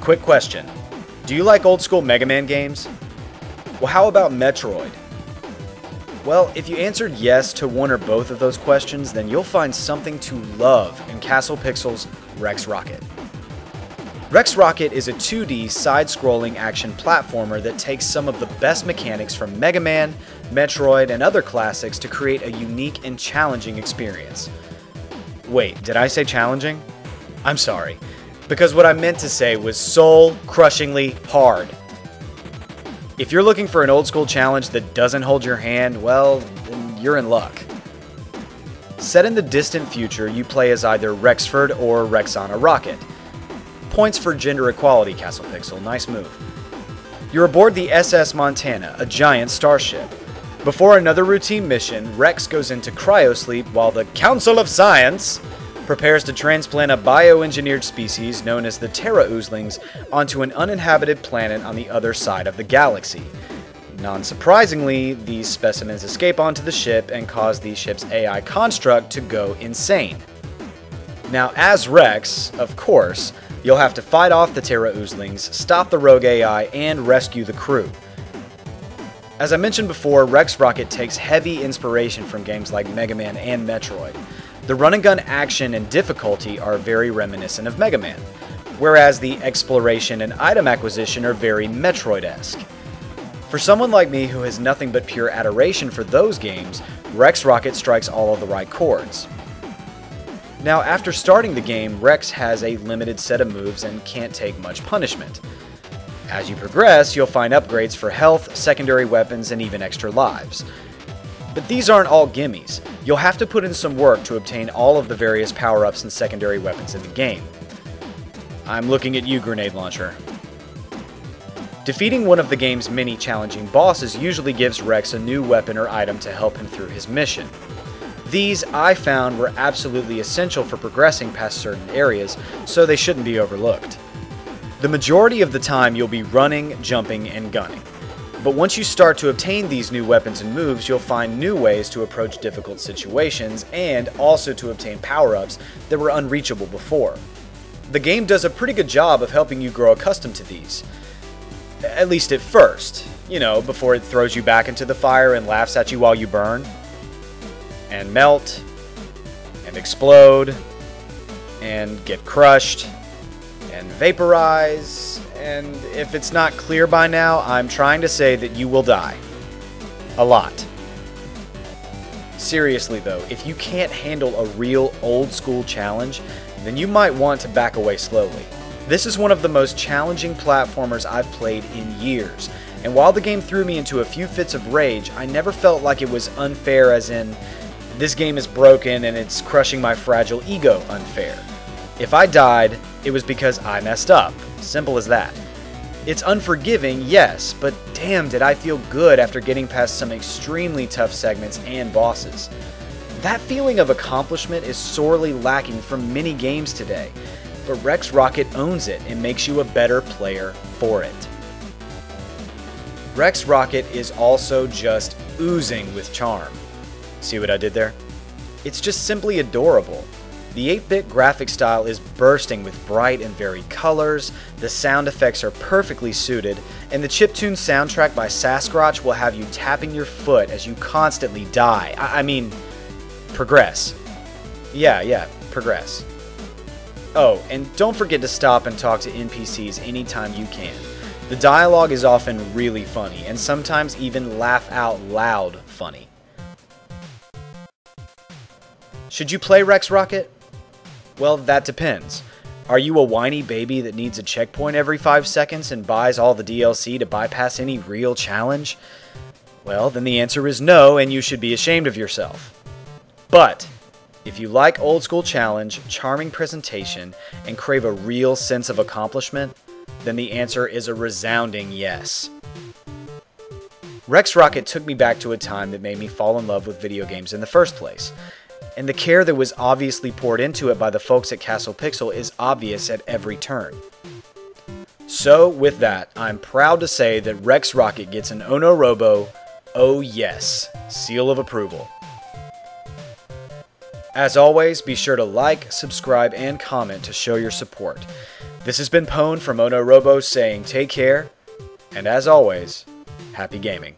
quick question. Do you like old school Mega Man games? Well, how about Metroid? Well, if you answered yes to one or both of those questions, then you'll find something to love in Castle Pixel's Rex Rocket. Rex Rocket is a 2D side-scrolling action platformer that takes some of the best mechanics from Mega Man, Metroid, and other classics to create a unique and challenging experience. Wait, did I say challenging? I'm sorry, because what I meant to say was soul-crushingly hard. If you're looking for an old-school challenge that doesn't hold your hand, well, then you're in luck. Set in the distant future, you play as either Rexford or Rexanna Rocket. Points for gender equality, Castle Pixel. Nice move. You're aboard the SS Montana, a giant starship. Before another routine mission, Rex goes into cryosleep while the Council of Science prepares to transplant a bioengineered species known as the Terra Oozlings onto an uninhabited planet on the other side of the galaxy. Non-surprisingly, these specimens escape onto the ship and cause the ship's AI construct to go insane. Now, as Rex, of course, you'll have to fight off the Terra Oozlings, stop the rogue AI, and rescue the crew. As I mentioned before, Rex Rocket takes heavy inspiration from games like Mega Man and Metroid. The run-and-gun action and difficulty are very reminiscent of Mega Man, whereas the exploration and item acquisition are very Metroid-esque. For someone like me who has nothing but pure adoration for those games, Rex Rocket strikes all of the right chords. Now, after starting the game, Rex has a limited set of moves and can't take much punishment. As you progress, you'll find upgrades for health, secondary weapons, and even extra lives. But these aren't all gimmies. You'll have to put in some work to obtain all of the various power-ups and secondary weapons in the game. I'm looking at you, Grenade Launcher. Defeating one of the game's many challenging bosses usually gives Rex a new weapon or item to help him through his mission. These, I found, were absolutely essential for progressing past certain areas, so they shouldn't be overlooked. The majority of the time you'll be running, jumping, and gunning. But once you start to obtain these new weapons and moves, you'll find new ways to approach difficult situations, and also to obtain power-ups that were unreachable before. The game does a pretty good job of helping you grow accustomed to these. At least at first, you know, before it throws you back into the fire and laughs at you while you burn, and melt, and explode, and get crushed, and vaporize, and if it's not clear by now, I'm trying to say that you will die. A lot. Seriously though, if you can't handle a real old school challenge, then you might want to back away slowly. This is one of the most challenging platformers I've played in years, and while the game threw me into a few fits of rage, I never felt like it was unfair as in, this game is broken and it's crushing my fragile ego unfair. If I died, it was because I messed up. Simple as that. It's unforgiving, yes, but damn did I feel good after getting past some extremely tough segments and bosses. That feeling of accomplishment is sorely lacking from many games today, but Rex Rocket owns it and makes you a better player for it. Rex Rocket is also just oozing with charm. See what I did there? It's just simply adorable. The 8-bit graphic style is bursting with bright and varied colors, the sound effects are perfectly suited, and the chiptune soundtrack by Sasquatch will have you tapping your foot as you constantly die. I mean, progress. Yeah, progress. Oh, and don't forget to stop and talk to NPCs anytime you can. The dialogue is often really funny, and sometimes even laugh out loud funny. Should you play Rex Rocket? Well, that depends. Are you a whiny baby that needs a checkpoint every 5 seconds and buys all the DLC to bypass any real challenge? Well, then the answer is no, and you should be ashamed of yourself. But if you like old school challenge, charming presentation, and crave a real sense of accomplishment, then the answer is a resounding yes. Rex Rocket took me back to a time that made me fall in love with video games in the first place. And the care that was obviously poured into it by the folks at Castle Pixel is obvious at every turn. So, with that, I'm proud to say that Rex Rocket gets an Ohnorobo, oh yes, seal of approval. As always, be sure to like, subscribe, and comment to show your support. This has been Pwn from Ohnorobo saying take care, and as always, happy gaming.